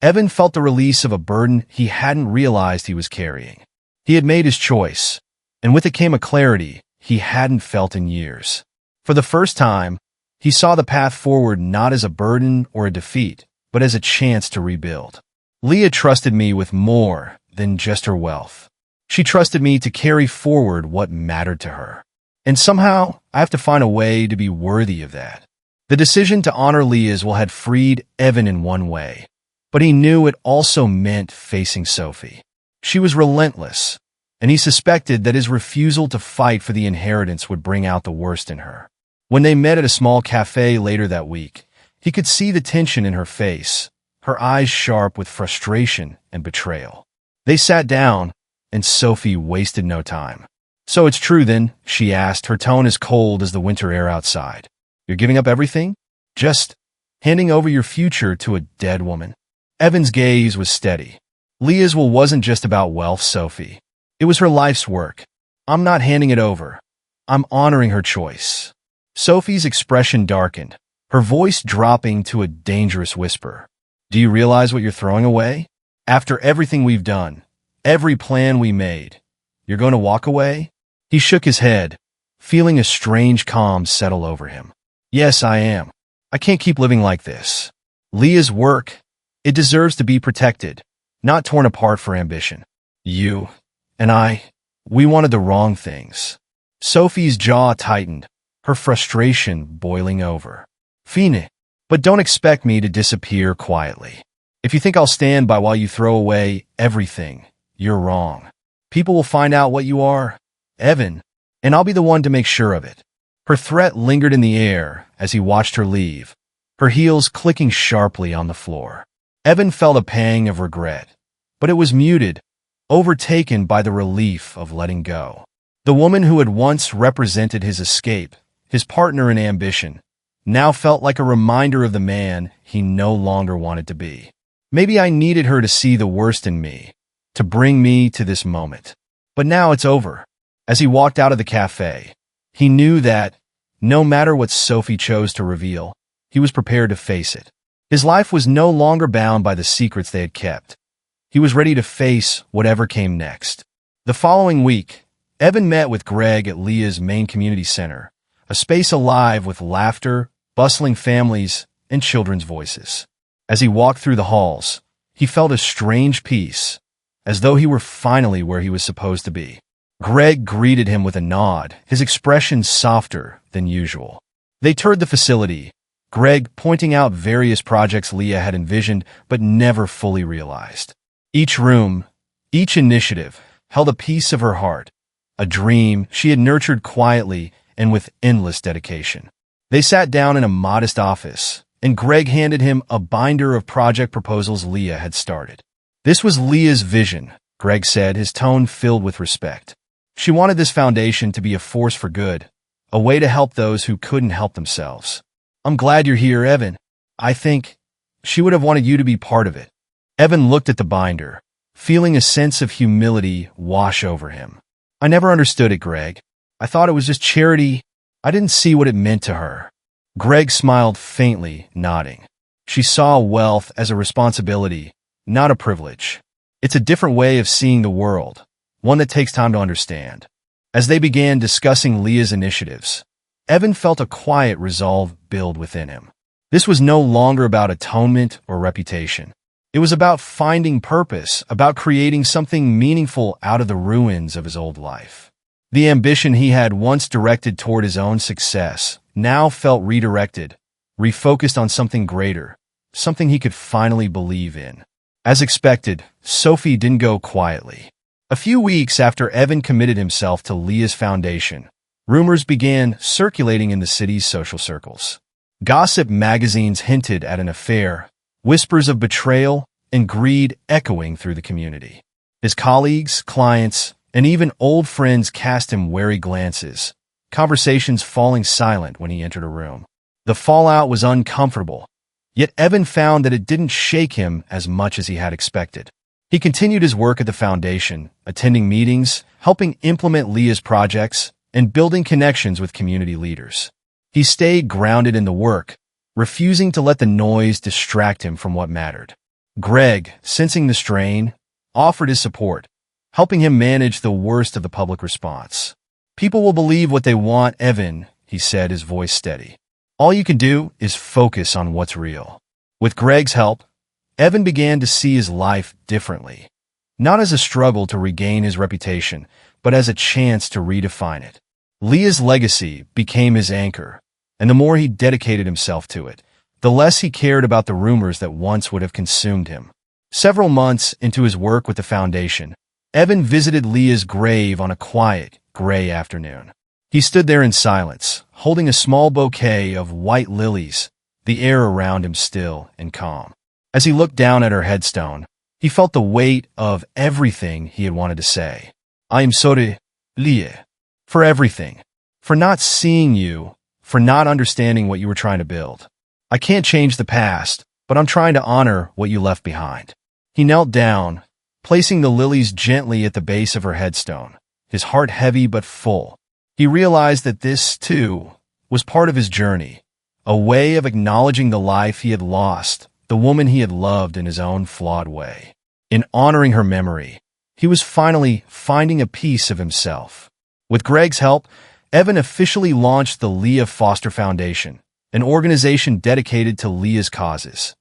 Evan felt the release of a burden he hadn't realized he was carrying. He had made his choice, and with it came a clarity he hadn't felt in years. For the first time, he saw the path forward not as a burden or a defeat, but as a chance to rebuild. Leah trusted me with more than just her wealth. She trusted me to carry forward what mattered to her. And somehow, I have to find a way to be worthy of that. The decision to honor Leah's will had freed Evan in one way, but he knew it also meant facing Sophie. She was relentless, and he suspected that his refusal to fight for the inheritance would bring out the worst in her. When they met at a small cafe later that week, he could see the tension in her face, her eyes sharp with frustration and betrayal. They sat down, and Sophie wasted no time. So it's true then, she asked, her tone as cold as the winter air outside. You're giving up everything? Just handing over your future to a dead woman? Evan's gaze was steady. Leah's will wasn't just about wealth, Sophie. It was her life's work. I'm not handing it over. I'm honoring her choice. Sophie's expression darkened, her voice dropping to a dangerous whisper. Do you realize what you're throwing away? After everything we've done, every plan we made, you're going to walk away? He shook his head, feeling a strange calm settle over him. Yes, I am. I can't keep living like this. Leah's work, it deserves to be protected, not torn apart for ambition. You and I, we wanted the wrong things. Sophie's jaw tightened, her frustration boiling over. Fine, but don't expect me to disappear quietly. If you think I'll stand by while you throw away everything, you're wrong. People will find out what you are, Evan, and I'll be the one to make sure of it. Her threat lingered in the air as he watched her leave, her heels clicking sharply on the floor. Evan felt a pang of regret, but it was muted, overtaken by the relief of letting go. The woman who had once represented his escape, his partner in ambition, now felt like a reminder of the man he no longer wanted to be. Maybe I needed her to see the worst in me, to bring me to this moment. But now it's over. As he walked out of the cafe, he knew that, no matter what Sophie chose to reveal, he was prepared to face it. His life was no longer bound by the secrets they had kept. He was ready to face whatever came next. The following week, Evan met with Greg at Leah's main community center, a space alive with laughter, bustling families, and children's voices. As he walked through the halls, he felt a strange peace, as though he were finally where he was supposed to be. Greg greeted him with a nod, his expression softer than usual. They toured the facility, Greg pointing out various projects Leah had envisioned but never fully realized. Each room, each initiative, held a piece of her heart, a dream she had nurtured quietly and with endless dedication. They sat down in a modest office, and Greg handed him a binder of project proposals Leah had started. This was Leah's vision, Greg said, his tone filled with respect. She wanted this foundation to be a force for good, a way to help those who couldn't help themselves. I'm glad you're here, Evan. I think she would have wanted you to be part of it. Evan looked at the binder, feeling a sense of humility wash over him. I never understood it, Greg. I thought it was just charity. I didn't see what it meant to her. Greg smiled faintly, nodding. She saw wealth as a responsibility, not a privilege. It's a different way of seeing the world, one that takes time to understand. As they began discussing Leah's initiatives, Evan felt a quiet resolve build within him. This was no longer about atonement or reputation. It was about finding purpose, about creating something meaningful out of the ruins of his old life. The ambition he had once directed toward his own success now felt redirected, refocused on something greater, something he could finally believe in. As expected, Sophie didn't go quietly. A few weeks after Evan committed himself to Leah's foundation, rumors began circulating in the city's social circles. Gossip magazines hinted at an affair, whispers of betrayal and greed echoing through the community. His colleagues, clients, and even old friends cast him wary glances, conversations falling silent when he entered a room. The fallout was uncomfortable, yet Evan found that it didn't shake him as much as he had expected. He continued his work at the foundation, attending meetings, helping implement Leah's projects, and building connections with community leaders. He stayed grounded in the work, refusing to let the noise distract him from what mattered. Greg, sensing the strain, offered his support, helping him manage the worst of the public response. People will believe what they want, Evan, he said, his voice steady. All you can do is focus on what's real. With Greg's help, Evan began to see his life differently, not as a struggle to regain his reputation, but as a chance to redefine it. Leah's legacy became his anchor, and the more he dedicated himself to it, the less he cared about the rumors that once would have consumed him. Several months into his work with the foundation, Evan visited Leah's grave on a quiet, gray afternoon. He stood there in silence, holding a small bouquet of white lilies, the air around him still and calm. As he looked down at her headstone, he felt the weight of everything he had wanted to say. I am sorry, Leah, for everything, for not seeing you, for not understanding what you were trying to build. I can't change the past, but I'm trying to honor what you left behind. He knelt down, placing the lilies gently at the base of her headstone, his heart heavy but full. He realized that this, too, was part of his journey, a way of acknowledging the life he had lost, the woman he had loved in his own flawed way. In honoring her memory, he was finally finding a piece of himself. With Greg's help, Evan officially launched the Leah Foster Foundation, an organization dedicated to Leah's causes: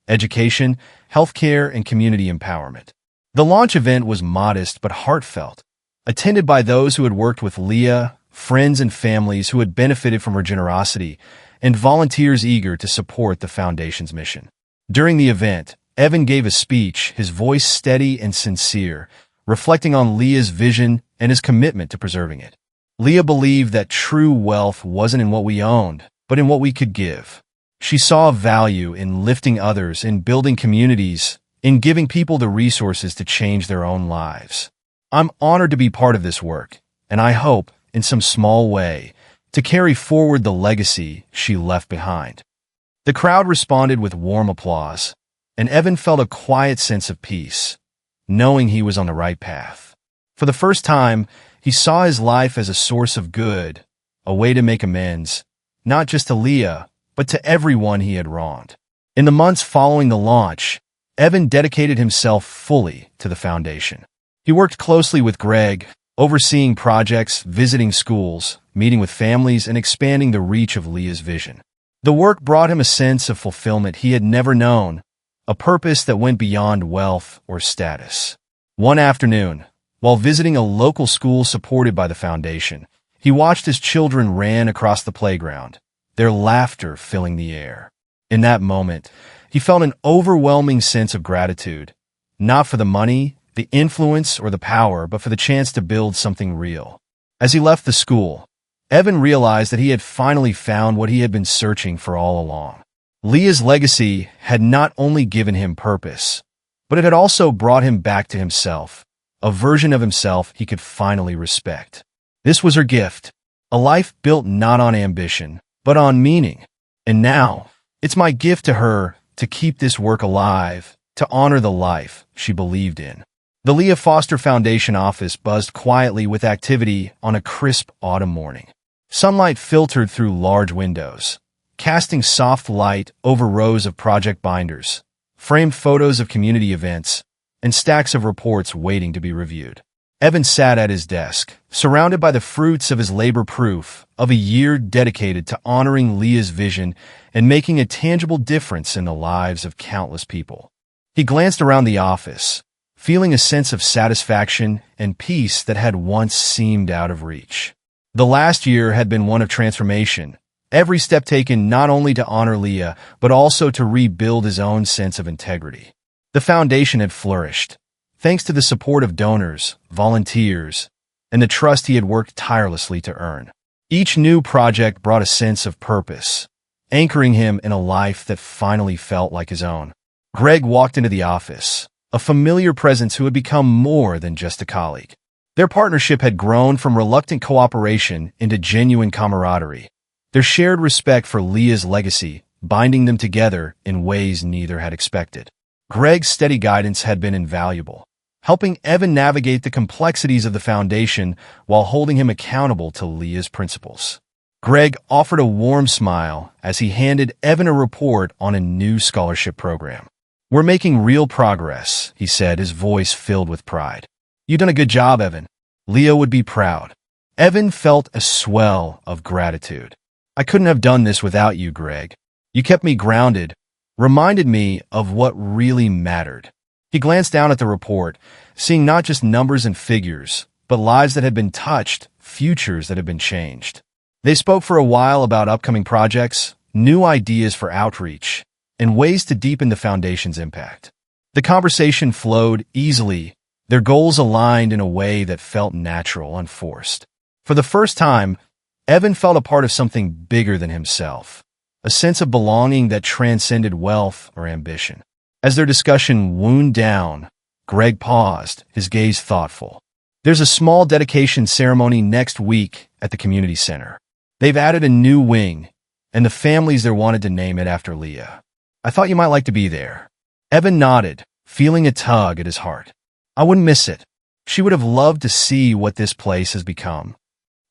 education, healthcare, and community empowerment. The launch event was modest but heartfelt, attended by those who had worked with Leah, friends and families who had benefited from her generosity, and volunteers eager to support the foundation's mission. During the event, Evan gave a speech, his voice steady and sincere, reflecting on Leah's vision and his commitment to preserving it. Leah believed that true wealth wasn't in what we owned, but in what we could give. She saw value in lifting others, in building communities, in giving people the resources to change their own lives. I'm honored to be part of this work, and I hope, in some small way, to carry forward the legacy she left behind. The crowd responded with warm applause, and Evan felt a quiet sense of peace, knowing he was on the right path. For the first time, he saw his life as a source of good, a way to make amends, not just to Leah, but to everyone he had wronged. In the months following the launch, Evan dedicated himself fully to the foundation. He worked closely with Greg, overseeing projects, visiting schools, meeting with families, and expanding the reach of Leah's vision. The work brought him a sense of fulfillment he had never known, a purpose that went beyond wealth or status. One afternoon, while visiting a local school supported by the foundation, he watched as children ran across the playground, their laughter filling the air. In that moment, he felt an overwhelming sense of gratitude, not for the money, the influence, or the power, but for the chance to build something real. As he left the school, Evan realized that he had finally found what he had been searching for all along. Leah's legacy had not only given him purpose, but it had also brought him back to himself, a version of himself he could finally respect. This was her gift, a life built not on ambition, but on meaning. And now, it's my gift to her to keep this work alive, to honor the life she believed in. The Leah Foster Foundation office buzzed quietly with activity on a crisp autumn morning. Sunlight filtered through large windows, casting soft light over rows of project binders, framed photos of community events, and stacks of reports waiting to be reviewed. Evan sat at his desk, surrounded by the fruits of his labor, proof of a year dedicated to honoring Leah's vision and making a tangible difference in the lives of countless people. He glanced around the office, feeling a sense of satisfaction and peace that had once seemed out of reach. The last year had been one of transformation, every step taken not only to honor Leah, but also to rebuild his own sense of integrity. The foundation had flourished, thanks to the support of donors, volunteers, and the trust he had worked tirelessly to earn. Each new project brought a sense of purpose, anchoring him in a life that finally felt like his own. Greg walked into the office, a familiar presence who had become more than just a colleague. Their partnership had grown from reluctant cooperation into genuine camaraderie, their shared respect for Leah's legacy binding them together in ways neither had expected. Greg's steady guidance had been invaluable, helping Evan navigate the complexities of the foundation while holding him accountable to Leah's principles. Greg offered a warm smile as he handed Evan a report on a new scholarship program. "We're making real progress," he said, his voice filled with pride. "You've done a good job, Evan. Leah would be proud." Evan felt a swell of gratitude. "I couldn't have done this without you, Greg. You kept me grounded, reminded me of what really mattered." He glanced down at the report, seeing not just numbers and figures, but lives that had been touched, futures that had been changed. They spoke for a while about upcoming projects, new ideas for outreach, and ways to deepen the foundation's impact. The conversation flowed easily, their goals aligned in a way that felt natural, unforced. For the first time, Evan felt a part of something bigger than himself, a sense of belonging that transcended wealth or ambition. As their discussion wound down, Greg paused, his gaze thoughtful. "There's a small dedication ceremony next week at the community center. They've added a new wing, and the families there wanted to name it after Leah. I thought you might like to be there." Evan nodded, feeling a tug at his heart. "I wouldn't miss it. She would have loved to see what this place has become."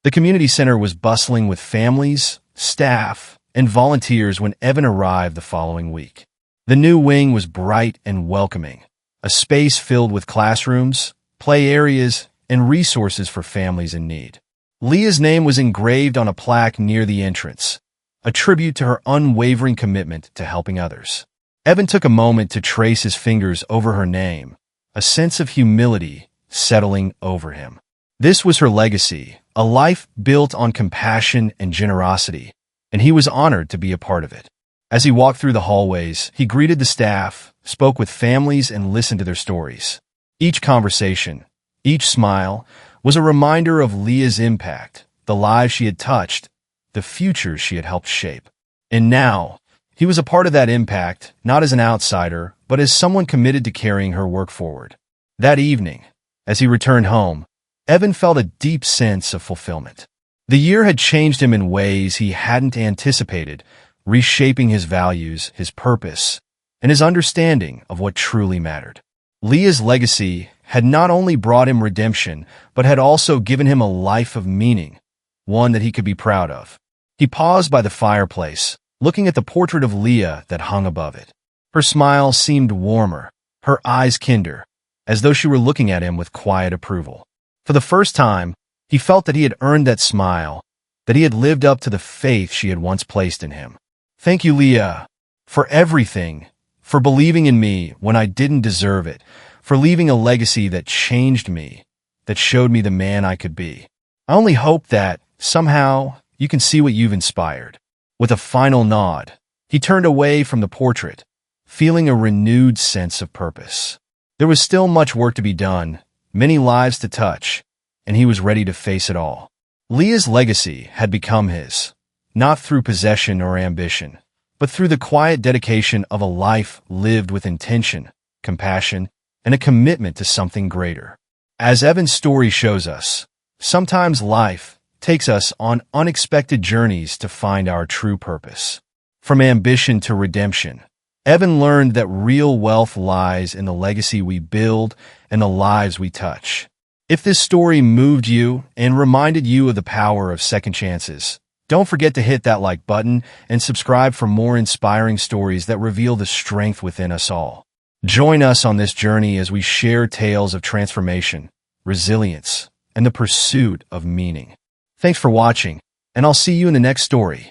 The community center was bustling with families, staff, and volunteers when Evan arrived the following week. The new wing was bright and welcoming, a space filled with classrooms, play areas, and resources for families in need. Leah's name was engraved on a plaque near the entrance, a tribute to her unwavering commitment to helping others. Evan took a moment to trace his fingers over her name, a sense of humility settling over him. This was her legacy, a life built on compassion and generosity, and he was honored to be a part of it. As he walked through the hallways, he greeted the staff, spoke with families, and listened to their stories. Each conversation, each smile, was a reminder of Leah's impact, the lives she had touched, the futures she had helped shape. And now, He was a part of that impact, not as an outsider, but as someone committed to carrying her work forward. That evening, as he returned home, Evan felt a deep sense of fulfillment. The year had changed him in ways he hadn't anticipated, reshaping his values, his purpose, and his understanding of what truly mattered. Leah's legacy had not only brought him redemption, but had also given him a life of meaning, one that he could be proud of. He paused by the fireplace, looking at the portrait of Leah that hung above it. Her smile seemed warmer, her eyes kinder, as though she were looking at him with quiet approval. For the first time, he felt that he had earned that smile, that he had lived up to the faith she had once placed in him. "Thank you, Leah, for everything, for believing in me when I didn't deserve it, for leaving a legacy that changed me, that showed me the man I could be. I only hope that, somehow, you can see what you've inspired." With a final nod, he turned away from the portrait, feeling a renewed sense of purpose. There was still much work to be done, many lives to touch, and he was ready to face it all. Leah's legacy had become his, not through possession or ambition, but through the quiet dedication of a life lived with intention, compassion, and a commitment to something greater. As Evan's story shows us, sometimes life takes us on unexpected journeys to find our true purpose. From ambition to redemption, Evan learned that real wealth lies in the legacy we build and the lives we touch. If this story moved you and reminded you of the power of second chances, don't forget to hit that like button and subscribe for more inspiring stories that reveal the strength within us all. Join us on this journey as we share tales of transformation, resilience, and the pursuit of meaning. Thanks for watching, and I'll see you in the next story.